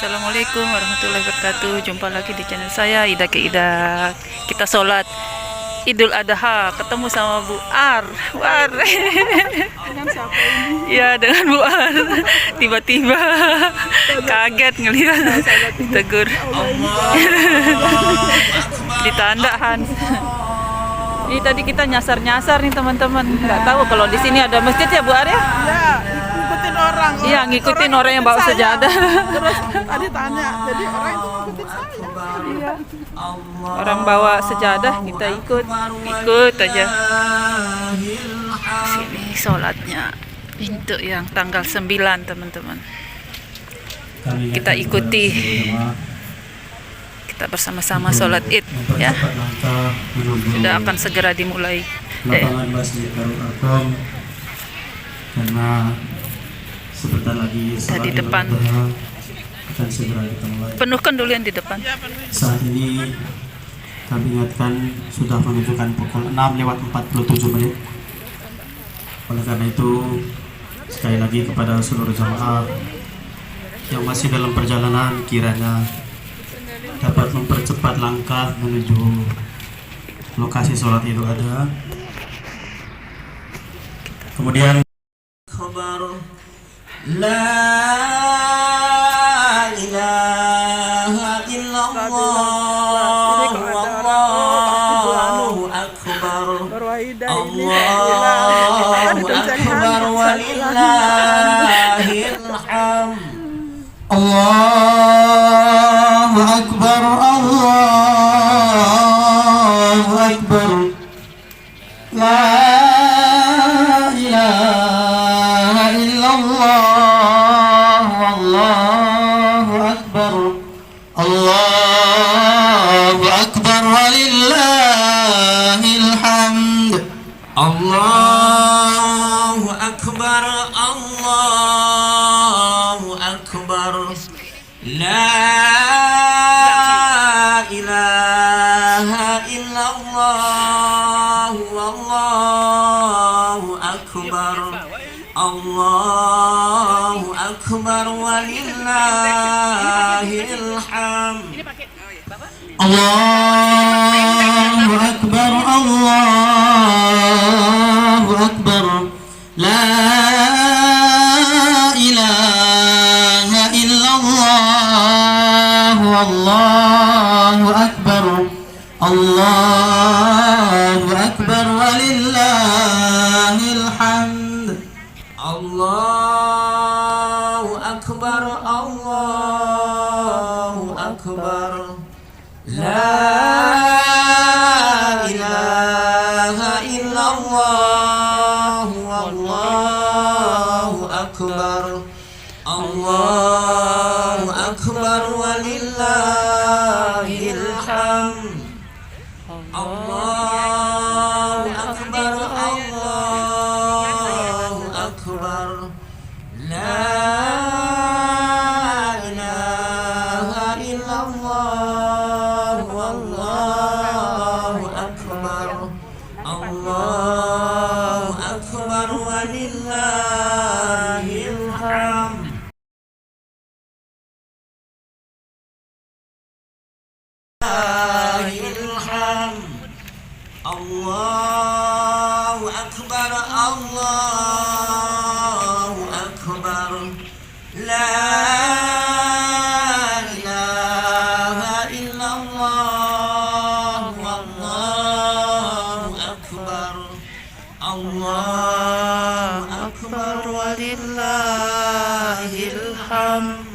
Assalamualaikum warahmatullahi wabarakatuh. Jumpa lagi di channel saya Ida ke Ida. Kita sholat Idul Adha, ketemu sama Bu Ar. Bu Ar. Dengan siapa ini? Ya, dengan Bu Ar. Tiba-tiba kaget ngelihat ditegur. Ditanda Hans. Ini tadi kita nyasar-nyasar nih teman-teman. Nggak tahu kalau di sini ada masjid ya Bu Ar ya? Ya, ngikutin orang. Iya, ngikutin orang yang bawa saya. sejadah. Terus tadi tanya, jadi orang itu ngikutin saya. Iya. Orang bawa sejadah kita ikut aja. Sini sholatnya untuk yang tanggal 9 teman-teman. Kita ikuti. Kita bersama-sama sholat Id ya. Sudah akan segera dimulai. Lapangan Masjid Darul Arqam, karena sebentar lagi Di depan. akan segera kita mulai. Penuhkan dulu yang di depan. Saat ini kami ingatkan sudah menunjukkan pukul 6:47. Oleh karena itu sekali lagi kepada seluruh jamaah yang masih dalam perjalanan kiranya dapat mempercepat langkah menuju lokasi sholat itu ada. Kemudian khabar la ilaha illallah wallahu akbar Allahu akbar walillahil hamd Allahu akbar Allahu akbar la ilaha illallah wallahu akbar Allahu akbar walillahil hamd Allahu akbar Allahu akbar la ilaha illallah wallahu akbar Allahu akbar walillahil hamd Allahu akbar Allahu akbar la ilaha illallah wallahu akbar Allahu akbar walillahil hamd Allahu akbar Allahu akbar la ilaha illallah wallahu akbar Allahu akbar walillahil hamd Allahu akbar Allahu akbar la ilaha illallah wallahu akbar Allahu akbar walillahil hamd Allahu akbar Allahu akbar la ilaha illallah wallahu akbar Allahu akbar walillahil hamd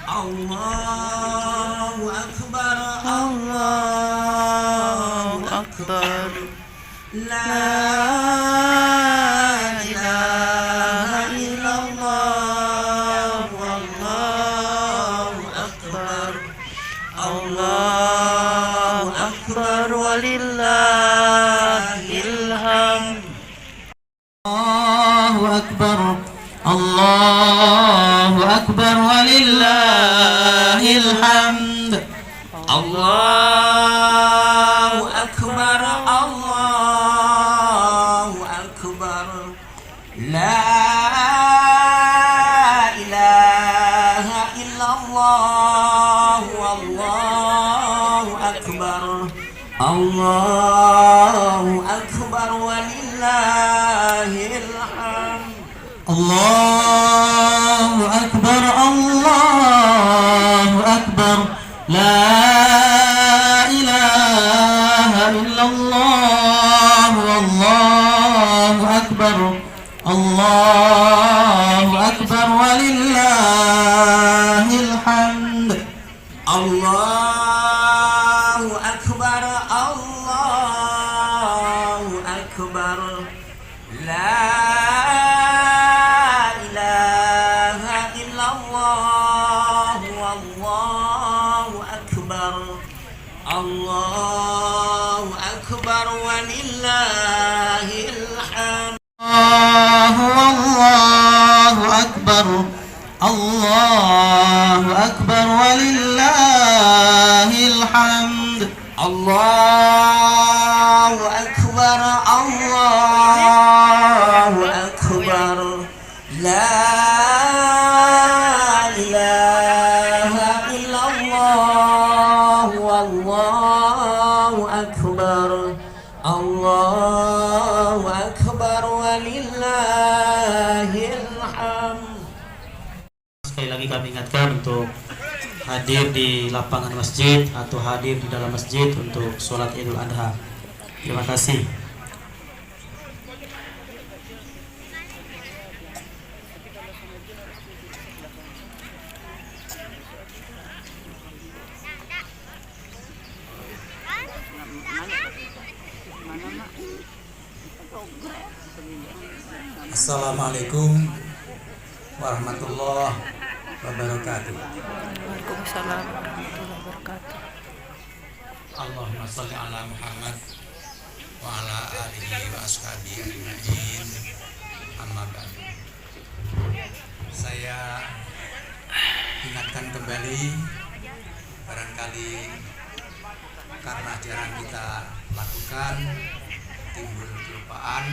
Allahu akbar Allahu akbar la ilaha illallah wallahu akbar Allahu akbar walillahil hamd Allahu akbar Allahu akbar walillahil hamd Allahu akbar Allahu akbar la ilaha illallah الله أكبر الله أكبر ولله الحمد الله أكبر الله أكبر لا إله إلا الله والله أكبر الله أكبر ولله الحمد الله أكبر الله أكبر لا إله إلا الله والله أكبر الله أكبر ولله الحمد الله أكبر الله أكبر ولله الحمد الله أكبر الله أكبر لا إله إلا الله والله أكبر الله أكبر ولله الحمد. Sekali lagi kami ingatkan untuk hadir di lapangan masjid atau hadir di dalam masjid untuk sholat Idul Adha. Terima kasih. Assalamualaikum warahmatullahi wabarakatuh. Waalaikumsalam warahmatullahi wabarakatuh. Allahumma sholli ala Muhammad wa ala alihi wa ashabihi ajma'in. Amma ba'du. Saya ingatkan kembali, barangkali karena jarang kita lakukan, timbul kelupaan,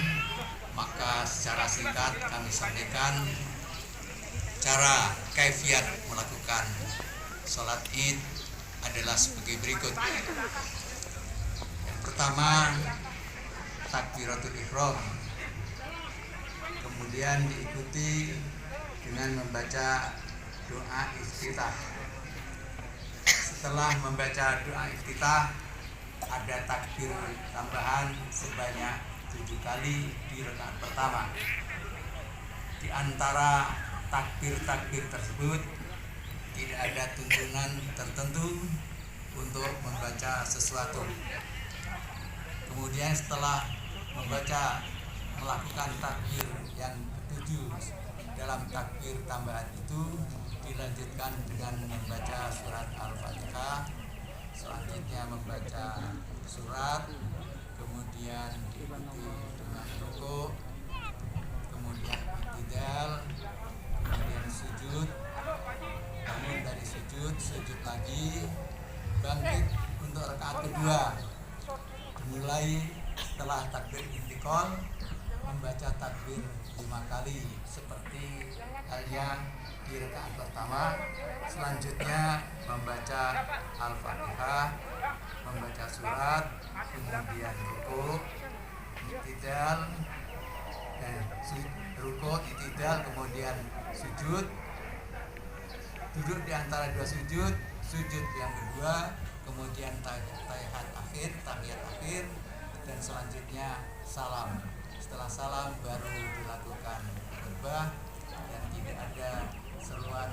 maka secara singkat kami sampaikan cara kaifiat melakukan sholat id adalah sebagai berikut. Yang pertama, takbiratul ihram, kemudian diikuti dengan membaca doa iftitah. Setelah membaca doa iftitah, ada takbir tambahan sebanyak 7 kali di rakaat pertama. Di antara takbir-takbir tersebut tidak ada tuntunan tertentu untuk membaca sesuatu. Kemudian setelah melakukan takbir yang ketujuh, dalam takbir tambahan itu dilanjutkan dengan membaca surat Al-Fatihah, selanjutnya membaca surat, kemudian diikuti dengan rukuk, kemudian i'tidal, kemudian sujud, bangun dari sujud lagi, bangkit untuk rakaat kedua, dimulai setelah takbir intikal, membaca takbir 5 kali seperti halnya di rakaat pertama. Selanjutnya membaca Al-Fatihah, membaca surat, kemudian rukuk, i'tidal, kemudian sujud, duduk di antara 2 sujud yang kedua, kemudian tahiyat akhir, dan selanjutnya salam. Setelah salam baru dilakukan khutbah dan tidak ada seruan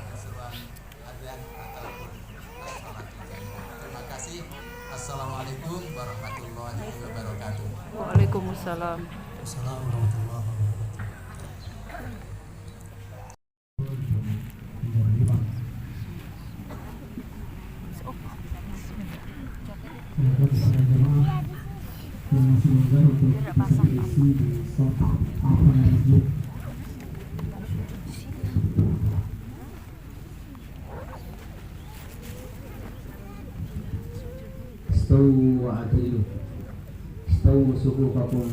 adzan ataupun salat jamaah. Terima kasih. Assalamualaikum warahmatullahi wabarakatuh. Waalaikumsalam. Assalamualaikum warahmatullahi wabarakatuh. yang masih longgar untuk bisa diisi di stop lapangan masjid. Istawu wa'adilu Istawu sukufakum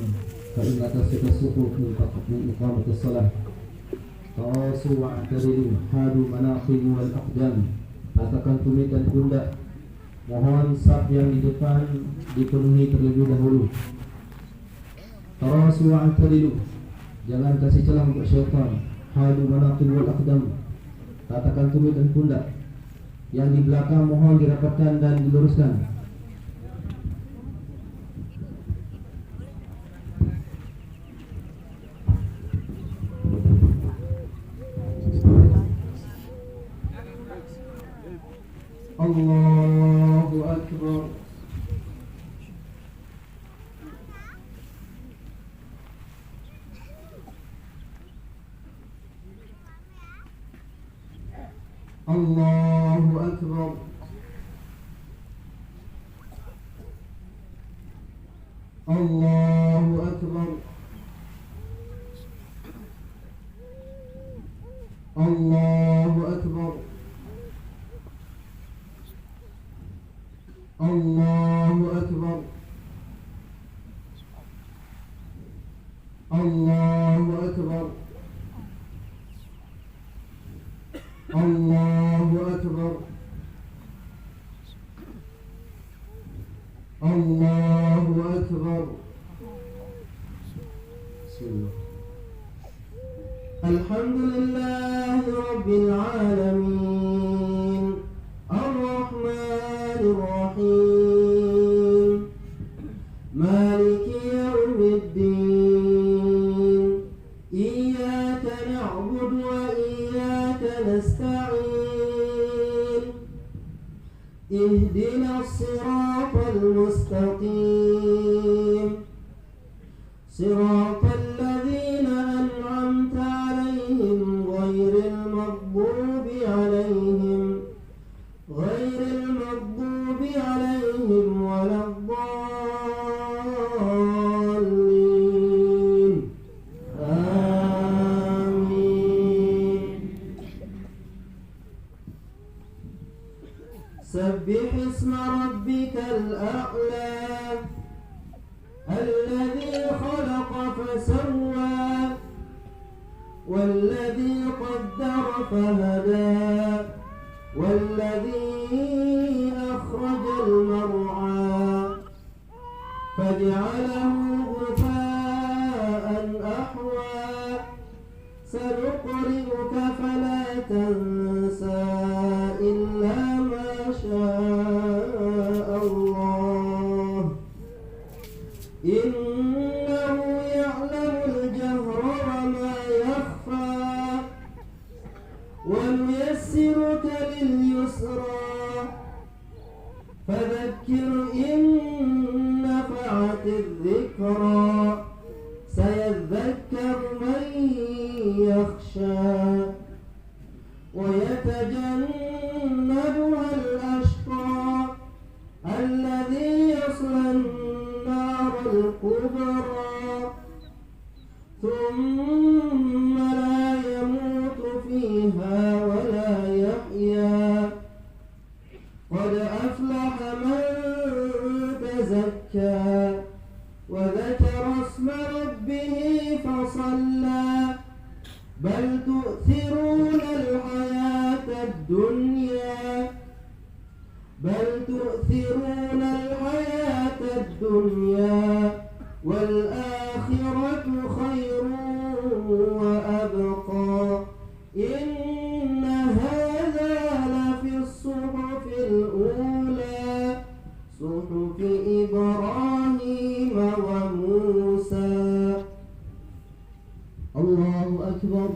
fa'inna tasika sukufu fa'akmin iqamatus salah Tawasu wa'adilu hadu manaqimu wal aqdam ratakan tumit dan pundak. Mohon saf yang di depan dipenuhi terlebih dahulu. Tarasu wa'tadilu, jangan kasih celah untuk syaitan. Hadu manaqib wal aqdam, ratakan tumit dan pundak. Yang di belakang mohon dirapatkan dan diluruskan. Allahu Akbar. Allahu Akbar. Allahu Akbar. Allahu Akbar. Allahu Akbar. Allahu Akbar. Allahu Akbar. Allahu Akbar. Bismillah. Alhamdulillah Rabbil Alamin, Ar-Rahmanir Rahim, Maliki Yawmiddin, Iyyaka na'budu wa iyyaka nasta'in, Ihdinas siratal mustaqim, Siratal ladzina an'amta 'alaihim ghairil maghdubi 'alaihim waladdallin. Amin. Sabbih isma rabbikal a'la, الذي خلق فسوى والذي قدر فهدى والذي أخرج المرعى فجعله غثاء أحوى سنقرئك فلا تنسى إلا ما شاء الله إنه يعلم الجهر وما يخفى ونيسرك لليسرى فذكر إن نفعت الذكرى سيذكر من يخشى ويتجنبها الأشقى الذي يصلى النار الكبرى ثم لا يموت فيها ولا يحيا قد أفلح من تزكى وذكر اسم ربه فصلى بل تؤثرون الحياة الدنيا والآخرة خير وأبقى إن هذا لفي الصحف الأولى صحف إبراهيم وموسى. الله أكبر.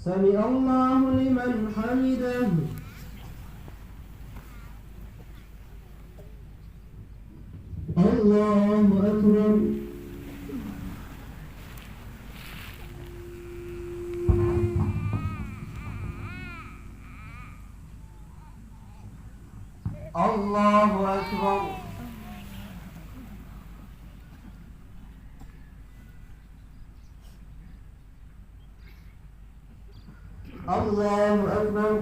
سمع الله لمن حمده. الله أكبر. الله أكبر. الله أكبر.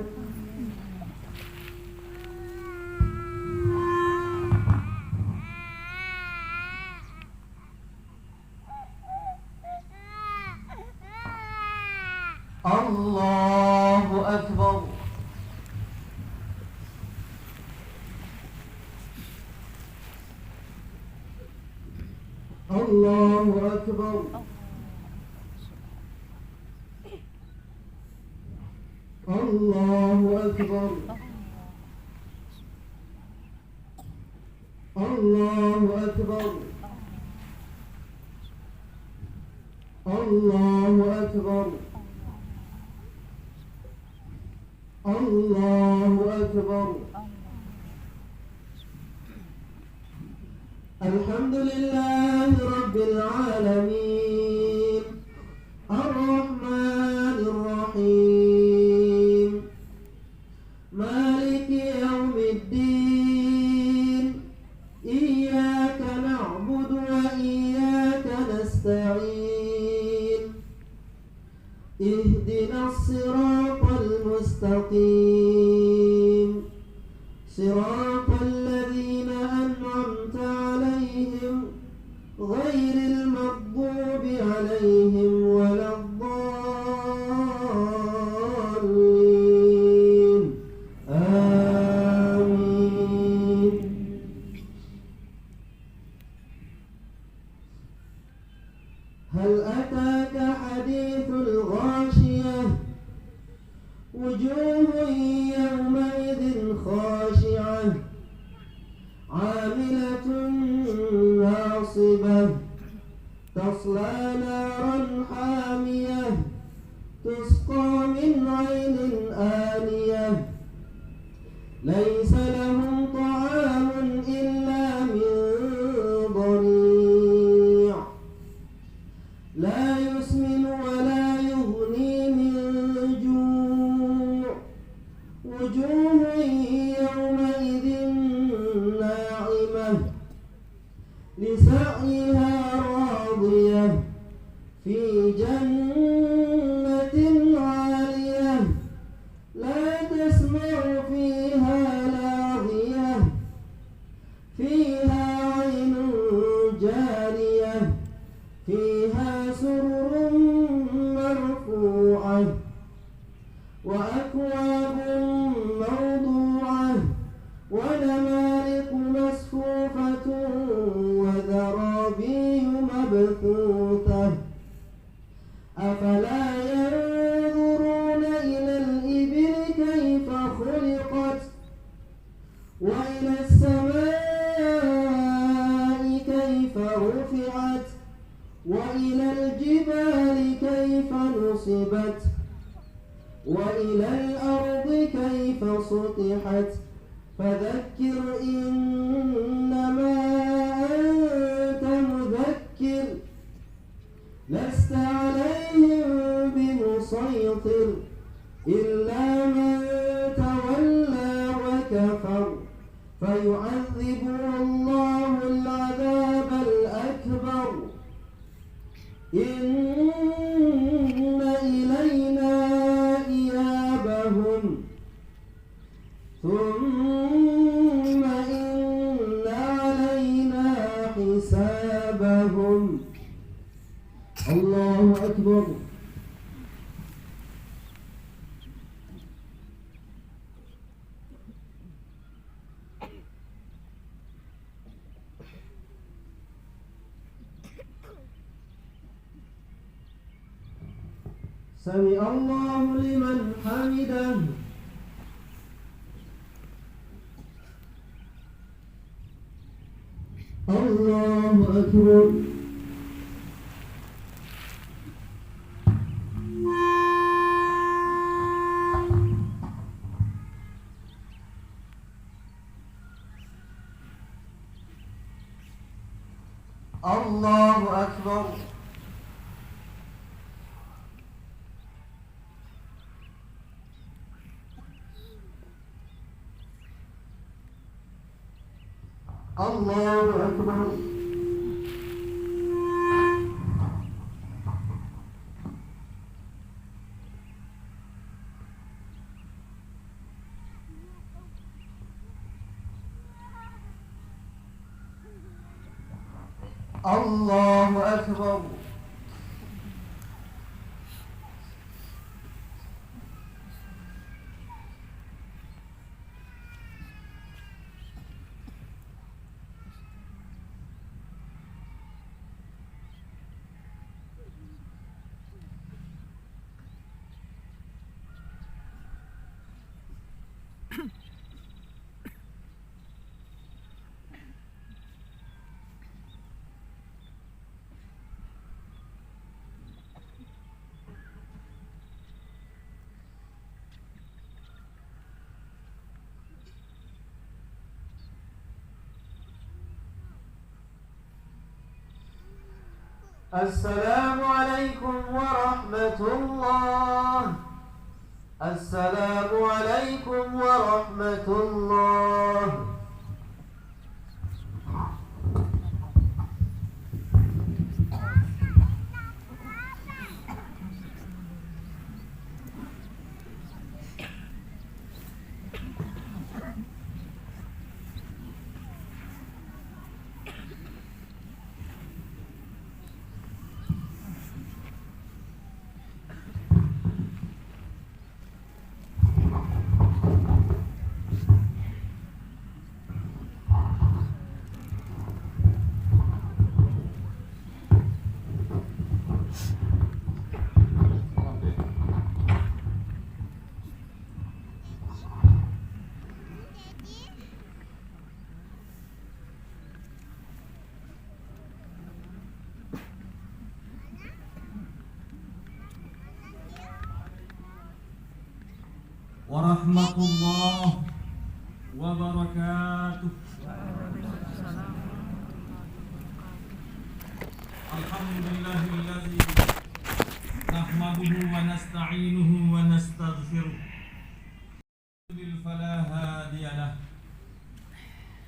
الله أكبر الله أكبر الله أكبر الله أكبر الله أكبر الحمد لله رب العالمين الرحمن الرحيم مالك يوم الدين إياك نعبد وإياك نستعين اهدنا الصراط المستقيم صراط الذين أنعمت عليهم غير المغضوب عليهم ولا الضالين آمين هل أتاك حديث الغاشية وجوه يومئذ خاشعة عاملة ناصبة تصلى نارا حامية تسقى من عين آنية ليس لهم طعام إلا من ضريع لا يسمن ولا يغني من جوع وجوه يومئذ ناعمة لسعيها راضية في جنة عالية لا تسمع فيها لاغية فيها عين جارية فيها سرر مرفوعة وأكواب موضوعة ونمارق مصفوفة وزرابي مبثوثة أفلا ينظرون إلى الإبل كيف خلقت وإلى السماء كيف رفعت وإلى الجبال كيف نصبت وإلى الأرض كيف سطحت فذكر إنما أنت مذكر لست عليهم بمسيطر إلا من تولى وكفر فيعذبه الله العذاب الأكبر إن إلينا إيابهم ثم إن علينا حسابهم الله أكبر سمع الله لمن حمده الله أكبر الله أكبر الله أكبر الله أكبر السلام عليكم ورحمة الله. السلام عليكم ورحمة الله. warahmatullahi wabarakatuh. Alhamdulillahilladzi nahmaduhu wa nasta'inuhu wa nastaghfiruh fala hadiyalah.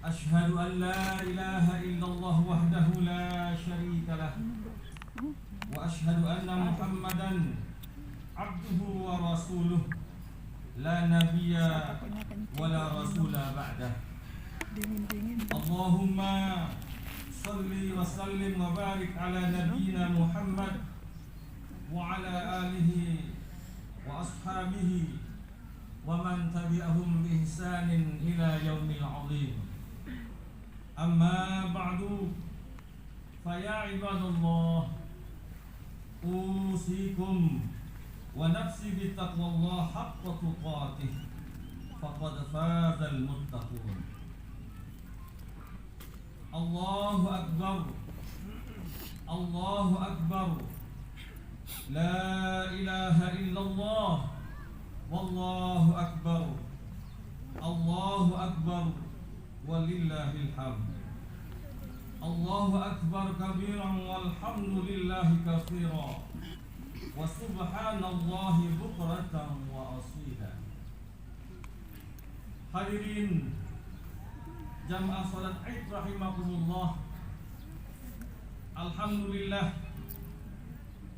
Ashhadu an la ilaha illallah wahdahu la syarika lah wa ashhadu anna Muhammadan abduhu wa rasuluh la nabiyya wa la rasula ba'dah. Allahumma salli wa sallim wa barik ala nabiyyina Muhammad wa ala alihi wa ashabihi wa man tabi'ahum bi ihsanin ila yaumil 'azim. Amma ba'du, fa ya ibadallah, usikum wa nafsi bi taqwallah haqqa tuqatih, faqad fazal muttaqun. Allahu akbar, Allahu akbar, la ilaha illallah, wallahu akbar, Allahu akbar, walillahil hamd. Allahu akbar kabiran walhamdulillahi katsiran wa subhanallahi bukratan wa asila. Hadirin jamaah salat Id rahimakumullah. Alhamdulillah,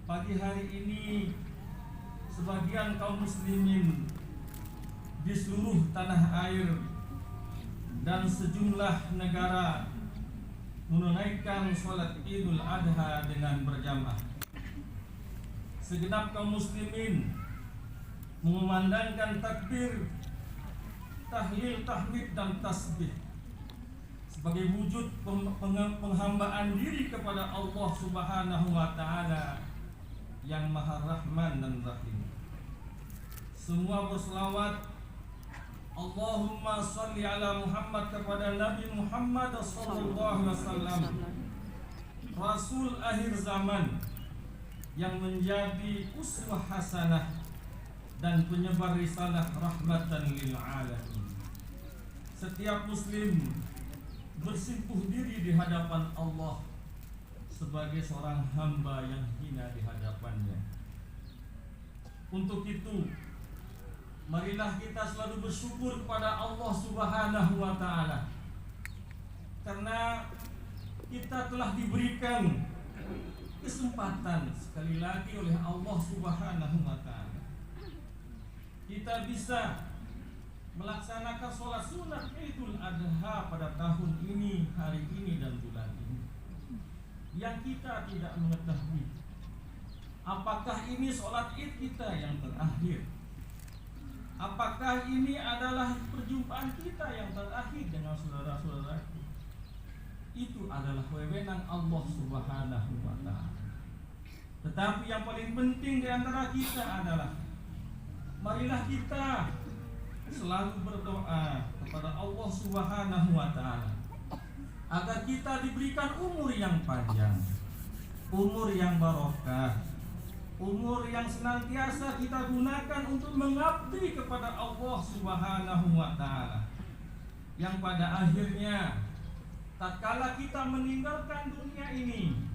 pagi hari ini sebagian kaum muslimin di seluruh tanah air dan sejumlah negara menunaikan sholat Idul Adha dengan berjamaah. Segenap kaum muslimin mengumandangkan takbir, tahlil, tahmid dan tasbih sebagai wujud penghambaan diri kepada Allah Subhanahu wa taala yang Maha Rahman dan Rahim. Semua berselawat Allahumma salli ala Muhammad kepada Nabi Muhammad sallallahu alaihi wasallam, Rasul akhir zaman yang menjadi uswah hasanah dan penyebar risalah rahmatan lil alamin. Setiap muslim bersimpuh diri di hadapan Allah sebagai seorang hamba yang hina di hadapannya. Untuk itu, marilah kita selalu bersyukur kepada Allah Subhanahu wa taala, karena kita telah diberikan kesempatan sekali lagi oleh Allah Subhanahu wa taala. Kita bisa melaksanakan sholat sunat Idul Adha pada tahun ini, hari ini dan bulan ini, yang kita tidak mengetahui apakah ini sholat Id kita yang terakhir. Apakah ini adalah perjumpaan kita yang terakhir dengan saudara-saudara? Itu adalah wewenang Allah Subhanahu wa taala. Tetapi yang paling penting di antara kita adalah marilah kita selalu berdoa kepada Allah Subhanahu wa taala agar kita diberikan umur yang panjang, umur yang barokah, umur yang senantiasa kita gunakan untuk mengabdi kepada Allah Subhanahu wa taala, yang pada akhirnya tatkala kita meninggalkan dunia ini,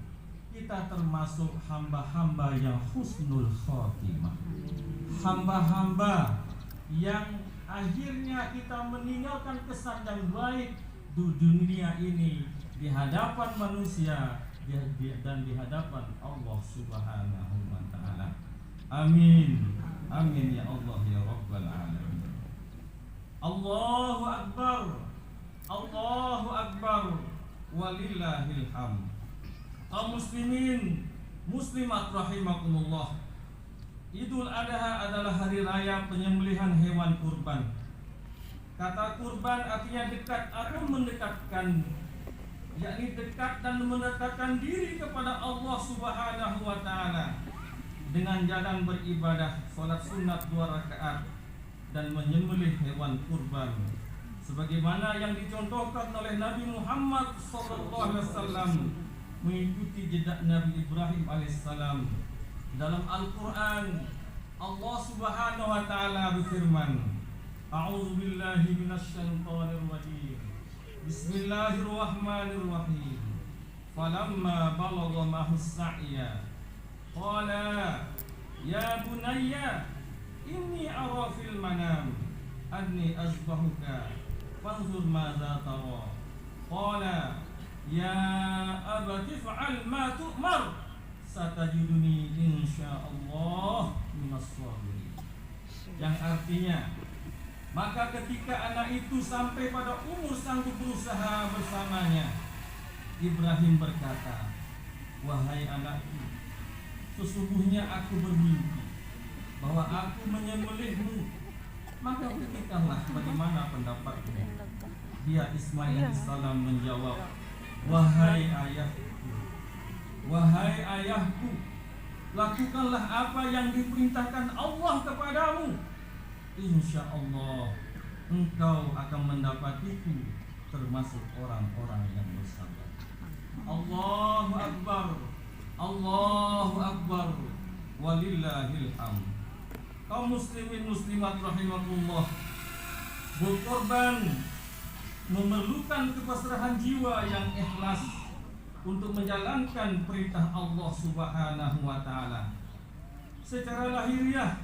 kita termasuk hamba-hamba yang husnul khotimah, hamba-hamba yang akhirnya kita meninggalkan kesan yang baik di dunia ini, di hadapan manusia dan di hadapan Allah Subhanahu wa Ta'ala. Amin. Amin ya Allah ya Rabbal Alamin. Allahu Akbar. Allahu Akbar. Walillahil hamd. Kaum muslimin, muslimat rahimakumullah. Idul Adha adalah hari raya penyembelihan hewan kurban. Kata kurban artinya dekat atau mendekatkan, yakni dekat dan mendekatkan diri kepada Allah Subhanahu wa Ta'ala dengan jalan beribadah, salat sunat 2 rakaat dan menyembelih hewan kurban sebagaimana yang dicontohkan oleh Nabi Muhammad SAW, mengikuti jejak Nabi Ibrahim alaihissalam. Dalam Al-Quran Allah Subhanahu wa Ta'ala berfirman, A'udzu billahi minasyaitonir rajim. Bismillahirrahmanirrahim. Falamma balagha ma'hus sa'ya qala ya bunayya inni ara fil manam anni azbahuka fanzur madza tara. Qala ya abati fa'al ma tu'mar satajiduni insyaallah minas sabirin. Yang artinya, maka ketika anak itu sampai pada umur sanggup berusaha bersamanya, Ibrahim berkata, wahai anakku, sesungguhnya aku bermimpi bahwa aku menyembelihmu. Maka ketikahlah bagaimana pendapatmu. Dia Ismail alaihissalam menjawab, wahai ayahku, lakukanlah apa yang diperintahkan Allah kepadamu. Insya Allah engkau akan mendapatiku termasuk orang-orang yang bersabar. Allahu Akbar. Allahu Akbar. Walillahil hamd. Kaum muslimin muslimat rahimakumullah, berkorban memerlukan kepasrahan jiwa yang ikhlas untuk menjalankan perintah Allah Subhanahu wa Ta'ala. Secara lahiriah,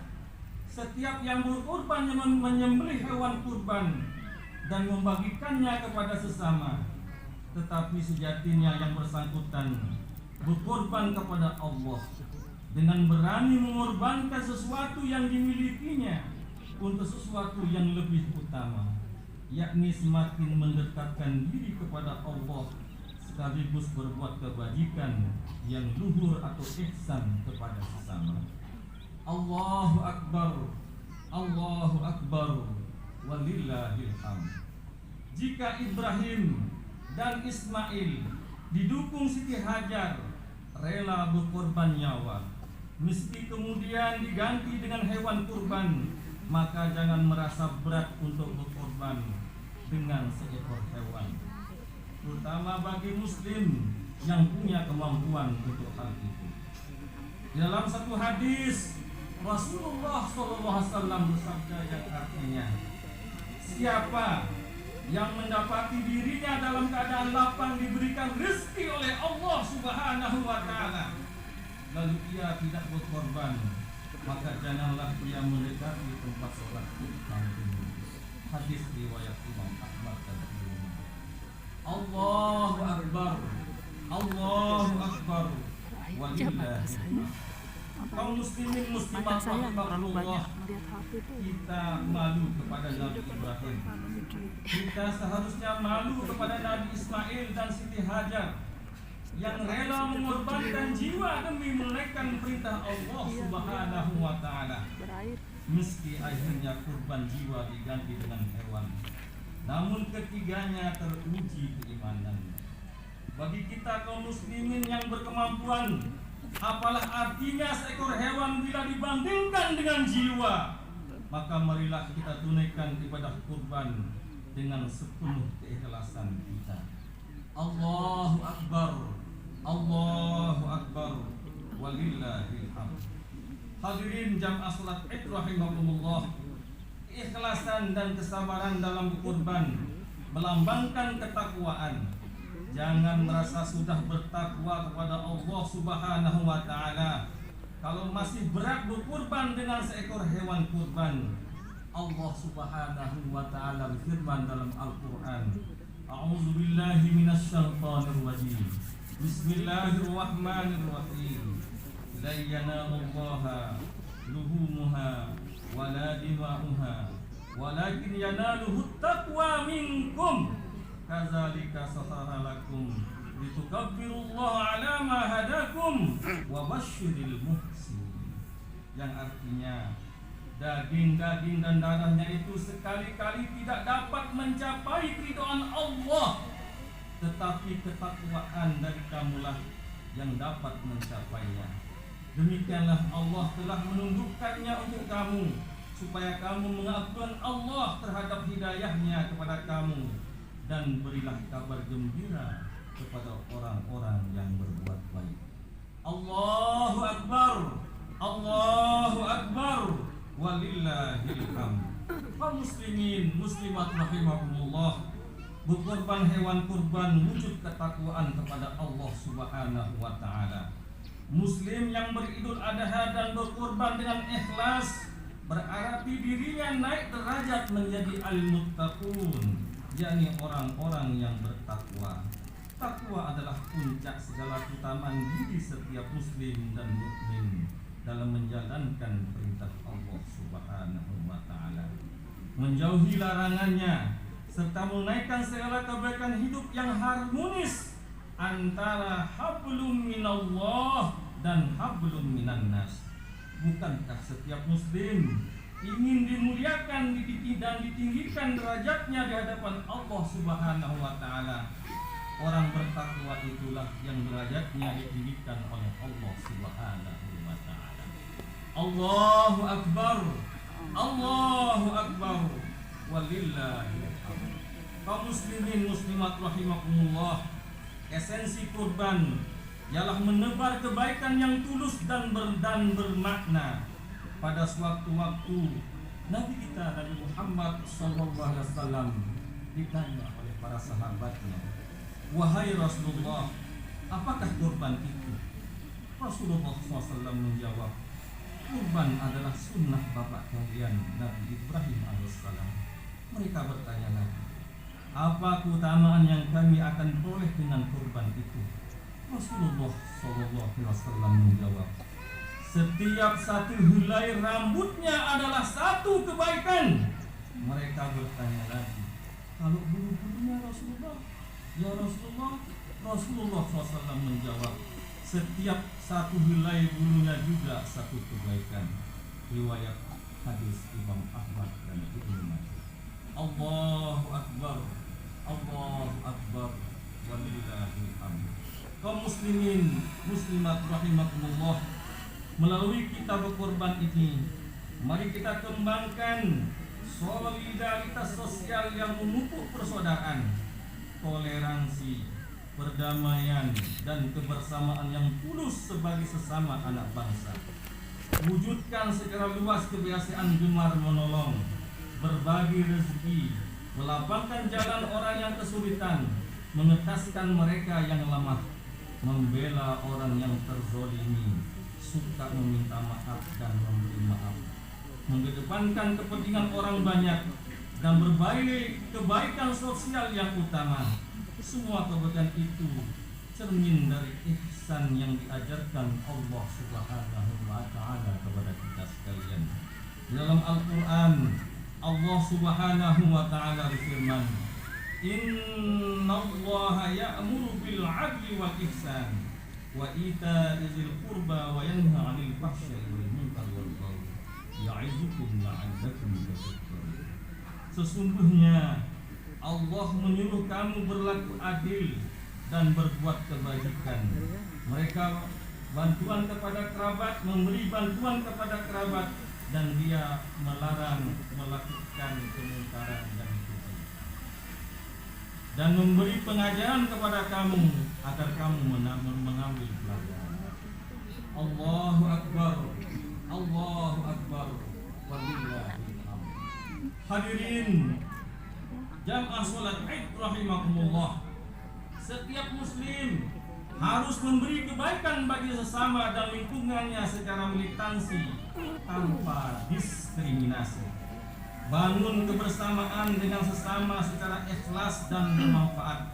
setiap yang berkorban menyembelih hewan kurban dan membagikannya kepada sesama, tetapi sejatinya yang bersangkutan berkorban kepada Allah dengan berani mengorbankan sesuatu yang dimilikinya untuk sesuatu yang lebih utama, yakni semakin mendekatkan diri kepada Allah sekaligus berbuat kebajikan yang luhur atau ihsan kepada sesama. Allahu Akbar. Allahu Akbar. Walillahil hamd. Jika Ibrahim dan Ismail didukung Siti Hajar rela berkorban nyawa, meski kemudian diganti dengan hewan kurban, maka jangan merasa berat untuk berkorban dengan seekor hewan, terutama bagi muslim yang punya kemampuan untuk hal itu. Dalam satu hadis Rasulullah SAW bersabda yang artinya, siapa yang mendapati dirinya dalam keadaan lapang diberikan rezeki oleh Allah Subhanahu wa Ta'ala, lalu ia tidak berkorban, maka janganlah ia mendekati tempat sholat kaum ini. Hadis riwayat Imam Ahmad dan Tirmidzi. Allahu Akbar. Allahu Akbar. Walillahil. Kaum muslimin muslimat rahimakumullah, kita malu kepada Nabi Ibrahim. Kita seharusnya malu kepada Nabi Ismail dan Siti Hajar yang rela mengorbankan jiwa demi menunaikan perintah Allah Subhanahu wa Ta'ala, meski akhirnya kurban jiwa diganti dengan hewan. Namun ketiganya teruji keimanannya. Bagi kita kaum muslimin yang berkemampuan, apalah artinya seekor hewan bila dibandingkan dengan jiwa? Maka marilah kita tunaikan ibadah kurban dengan sepenuh keikhlasan kita. Allahu Akbar. Allahu Akbar. Walillahil hamd. Hadirin jamaah salat Id rahimakumullah, keikhlasan dan kesabaran dalam berkurban melambangkan ketakwaan. Jangan merasa sudah bertakwa kepada Allah Subhanahu wa taala kalau masih berat berkurban dengan seekor hewan kurban. Allah Subhanahu wa taala berfirman dalam Al-Qur'an, A'udzu billahi minasyaitonir rajim. Bismillahirrahmanirrahim. La yanalullaha luhumuha wala dima'uha walakin yanaluhut taqwa minkum. Kadzalika sakhara lakum litukabbirullaha ala ma hadakum wa basyiril muhsinin. Yang artinya daging-daging dan darahnya itu sekali-kali tidak dapat mencapai keridhaan Allah, tetapi ketakwaan dari kamulah yang dapat mencapainya. Demikianlah Allah telah menundukkannya untuk kamu, supaya kamu mengabdikan Allah terhadap hidayahnya kepada kamu, dan berilah kabar gembira kepada orang-orang yang berbuat baik. Allahu Akbar, Allahu Akbar, walillahil hamd. Kaum muslimin muslimat rahimakumullah, berkorban hewan kurban wujud ketakwaan kepada Allah Subhanahu wa taala. Muslim yang beridul adha dan berkorban dengan ikhlas berarti dirinya naik derajat menjadi al-muttaqun, yakni orang-orang yang bertakwa. Takwa adalah puncak segala keutamaan diri setiap muslim dan mukmin dalam menjalankan perintah Allah Subhanahu wa taala, menjauhi larangannya, serta menaikkan segala kebaikan hidup yang harmonis antara hablum minallah dan hablum minannas. Bukankah setiap muslim ingin dimuliakan dan ditinggikan derajatnya di hadapan Allah Subhanahu wa taala? Orang bertakwa itulah yang derajatnya ditinggikan oleh Allah Subhanahu wa taala. Allahu Akbar, Allahu Akbar, walillahil hamd. Kaum muslimin muslimat rahimakumullah, esensi kurban ialah menebar kebaikan yang tulus dan bermakna. Pada sewaktu-waktu Nabi kita Nabi Muhammad SAW ditanya oleh para sahabatnya, wahai Rasulullah, apakah kurban itu? Rasulullah SAW menjawab, kurban adalah sunnah bapak kalian Nabi Ibrahim alaihissalam. Mereka bertanya lagi, apa keutamaan yang kami akan peroleh dengan kurban itu? Rasulullah SAW menjawab, setiap satu helai rambutnya adalah satu kebaikan. Mereka bertanya lagi, kalau bulu-bulunya Rasulullah? Ya Rasulullah, Rasulullah SAW menjawab, setiap satu helai bulunya juga satu kebaikan. Riwayat hadis Imam Ahmad dan Ibnu Majah. Allahu Akbar, Allahu Akbar, walillahil hamd. Kaum muslimin muslimat rahimakumullah, melalui kita berkorban ini, mari kita kembangkan solidaritas sosial yang memupuk persaudaraan, toleransi, perdamaian, dan kebersamaan yang tulus sebagai sesama anak bangsa. Wujudkan secara luas kebiasaan gemar menolong, berbagi rezeki, melapangkan jalan orang yang kesulitan, mengetaskan mereka yang lemah, membela orang yang terzolimi, suka meminta maaf dan memberi maaf, mengedepankan kepentingan orang banyak, dan berbagi kebaikan sosial yang utama. Semua kebaikan itu cermin dari ihsan yang diajarkan Allah Subhanahu wa taala kepada kita sekalian. Dalam Al-Qur'an Allah Subhanahu wa taala berfirman, Innallaha ya'muru bil 'adli wal ihsan wa ita'i dzil qurba wa yanha 'anil fahsya'i wal munkar wal baghi ya'izukum la'allakum tadhakkarun. Sesungguhnya Allah menyuruh kamu berlaku adil dan berbuat kebajikan. Mereka bantuan kepada kerabat, memberi bantuan kepada kerabat, dan Dia melarang melakukan kemungkaran dan keji, dan memberi pengajaran kepada kamu agar kamu mengambil pelajaran. Allahu Akbar, Allahu Akbar, wallillahil hamd. Hadirin jamaah salat Id rahimakumullah, setiap muslim harus memberi kebaikan bagi sesama dan lingkungannya secara militansi tanpa diskriminasi. Bangun kebersamaan dengan sesama secara ikhlas dan bermanfaat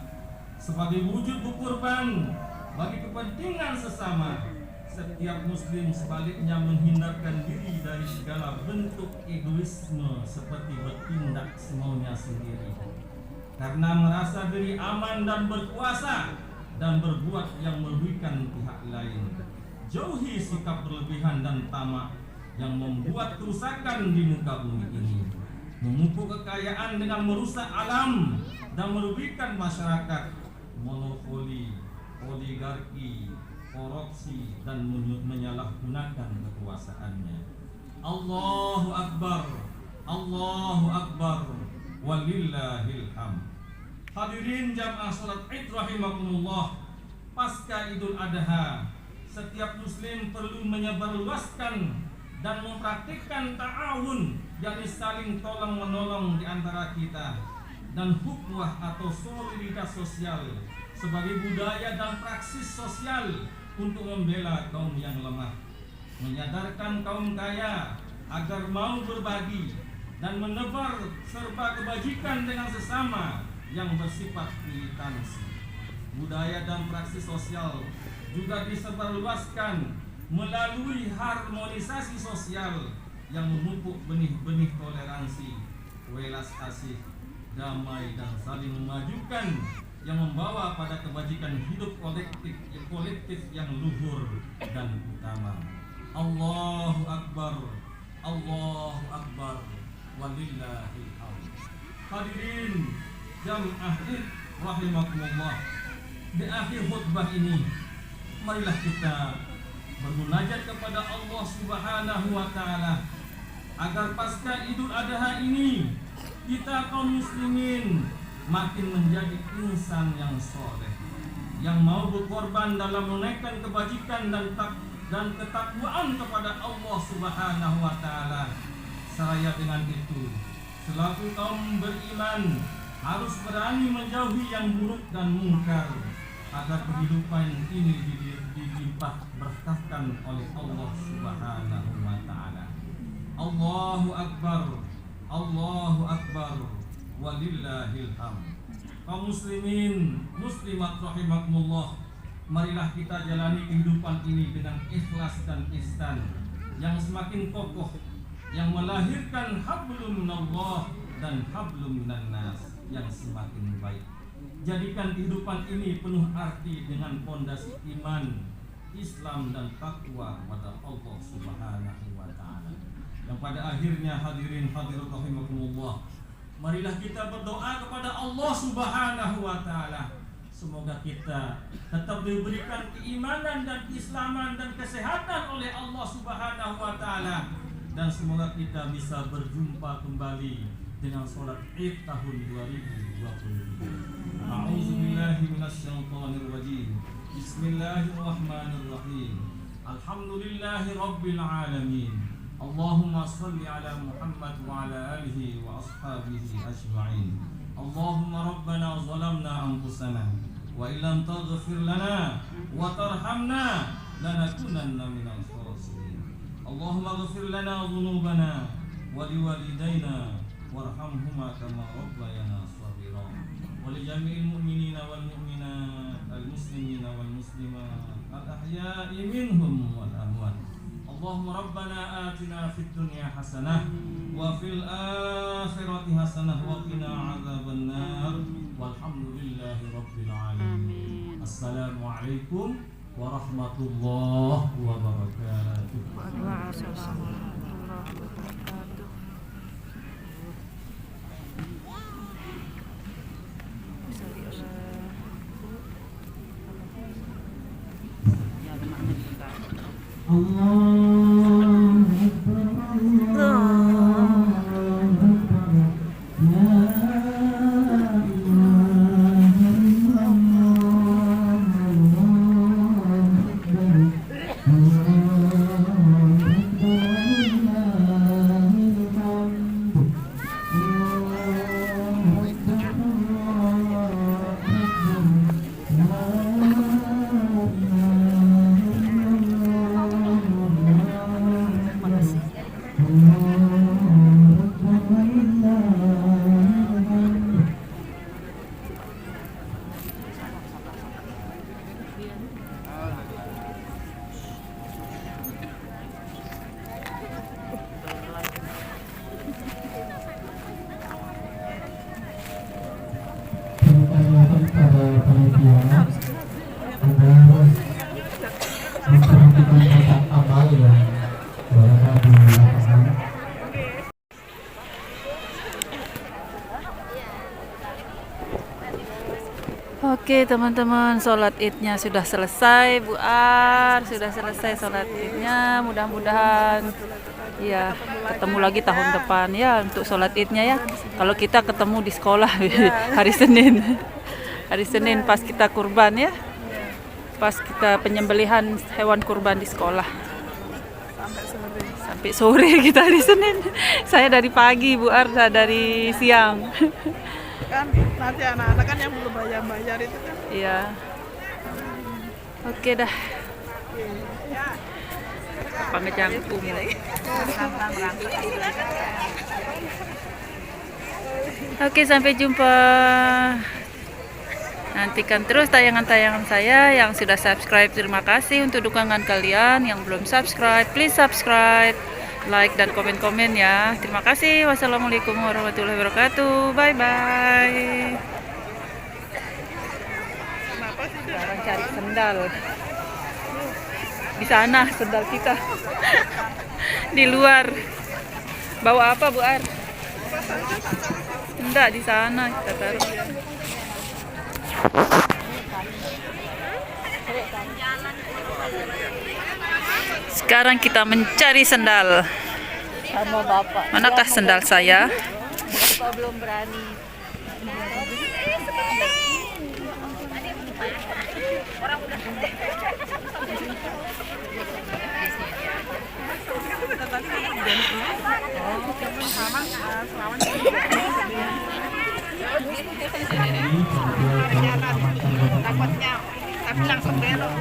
sebagai wujud berkorban bagi kepentingan sesama. Setiap muslim sebaliknya menghindarkan diri dari segala bentuk egoisme seperti bertindak semaunya sendiri karena merasa diri aman dan berkuasa dan berbuat yang merugikan pihak lain. Jauhi sikap berlebihan dan tamak yang membuat kerusakan di muka bumi ini, memupuk kekayaan dengan merusak alam dan merugikan masyarakat, monopoli, oligarki, korupsi dan menyalahgunakan kekuasaannya. Allahu Akbar, Allahu Akbar, walillahil hamd. Hadirin jamaah salat Id rahimakumullah, pasca Idul Adha, setiap muslim perlu menyebarluaskan dan mempraktikkan ta'awun, yakni saling tolong menolong di antara kita, dan hukwah atau solidaritas sosial sebagai budaya dan praksis sosial untuk membela kaum yang lemah, menyadarkan kaum kaya agar mau berbagi dan menebar serba kebajikan dengan sesama yang bersifat militansi. Budaya dan praksis sosial juga disebarluaskan melalui harmonisasi sosial yang memupuk benih-benih toleransi, welas asih, damai dan saling memajukan yang membawa pada kebajikan hidup kolektif yang luhur dan utama. Allahu Akbar, Allahu Akbar, walillahil hamd. Hadirin jamaah Id rahimakumullah, di akhir khutbah ini marilah kita bermunajat kepada Allah Subhanahu wa taala agar pasca Idul Adha ini kita kaum muslimin makin menjadi insan yang soleh, yang mau berkorban dalam menaikkan kebajikan dan ketakwaan kepada Allah Subhanahu wa taala. Seraya dengan itu, selaku kaum beriman harus berani menjauhi yang buruk dan mungkar agar kehidupan ini dilimpah berkahkan oleh Allah Subhanahu wa taala. Allahu Akbar, Allahu Akbar, walillahil hamd. Kaum muslimin, muslimat rahimakumullah, marilah kita jalani kehidupan ini dengan ikhlas dan ihsan yang semakin kokoh, yang melahirkan hablum minallah dan hablum minannas yang semakin baik. Jadikan kehidupan ini penuh arti dengan pondasi iman, Islam dan takwa kepada Allah Subhanahu wa taala. Yang pada akhirnya hadirin hadirat rahimakumullah, marilah kita berdoa kepada Allah Subhanahu wa taala. Semoga kita tetap diberikan keimanan dan keislaman dan kesehatan oleh Allah Subhanahu wa taala, dan semoga kita bisa berjumpa kembali dengan sholat Id tahun 2020. A'udzubillahi minasyaitonir rajim. Bismillahirrahmanirrahim. Alhamdulillahi rabbil alamin. Allahumma shalli ala Muhammad wa ala alihi wa ashabihi ajma'in. Allahumma rabbana zalamna anfusana wa illam taghfir lana wa tarhamna lanakunanna minal khasirin. Allahumma ighfir lana dhunubana wa liwalidayna warhamhuma kama rabbayana shaghira wa li jami'il mu'minina wal mu'minat al muslimina wal muslimat al ahya'i minhum wal amwat. Allahumma rabbana atina fid dunya hasanah wa fil akhirati hasanah wa qina adzabannar walhamdulillahi rabbil alamin. Assalamualaikum warahmatullahi wabarakatuh. Waalaikumsalam warahmatullahi wabarakatuh. Allahu Akbar, Allahu Akbar, la ilaha illallah, Allahu Akbar, Allahu Akbar, walillahil hamd. Allahu Akbar, Allahu Akbar, agar memperhatikan kotak amal yang berada di lapangan. Oke teman-teman, sholat idnya sudah selesai. Bu Ar sudah selesai sholat idnya. Mudah-mudahan ya ketemu lagi tahun depan ya untuk sholat idnya ya. Kalau kita ketemu di sekolah hari Senin, hari Senin pas kita kurban ya, pas kita penyembelihan hewan kurban di sekolah. Sampai sore kita hari Senin. Saya dari pagi, Bu Ar dari siang. Kan nanti anak-anak kan yang belum bayar itu kan. Iya. Oke dah. Apa ngejangkung. Oke, sampai jumpa. Nantikan terus tayangan-tayangan saya. Yang sudah subscribe, terima kasih untuk dukungan kalian. Yang belum subscribe, please subscribe, like dan komen-komen ya. Terima kasih. Wassalamualaikum warahmatullahi wabarakatuh. Bye bye. Sekarang cari sendal. Di sana sendal kita. Di luar. Bawa apa, Bu Ar? Enggak, di sana kita taruh. Sekarang kita mencari sendal. Sama bapak. Manakah sendal saya? Bapak belum berani. Takutnya tapi langsung belok.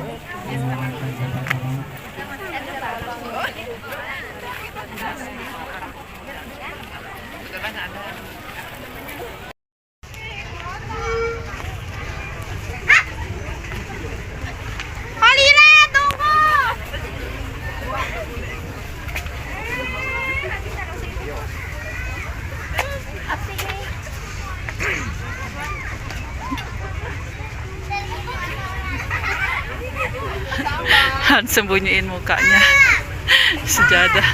Han sembunyiin mukanya. Sejadah.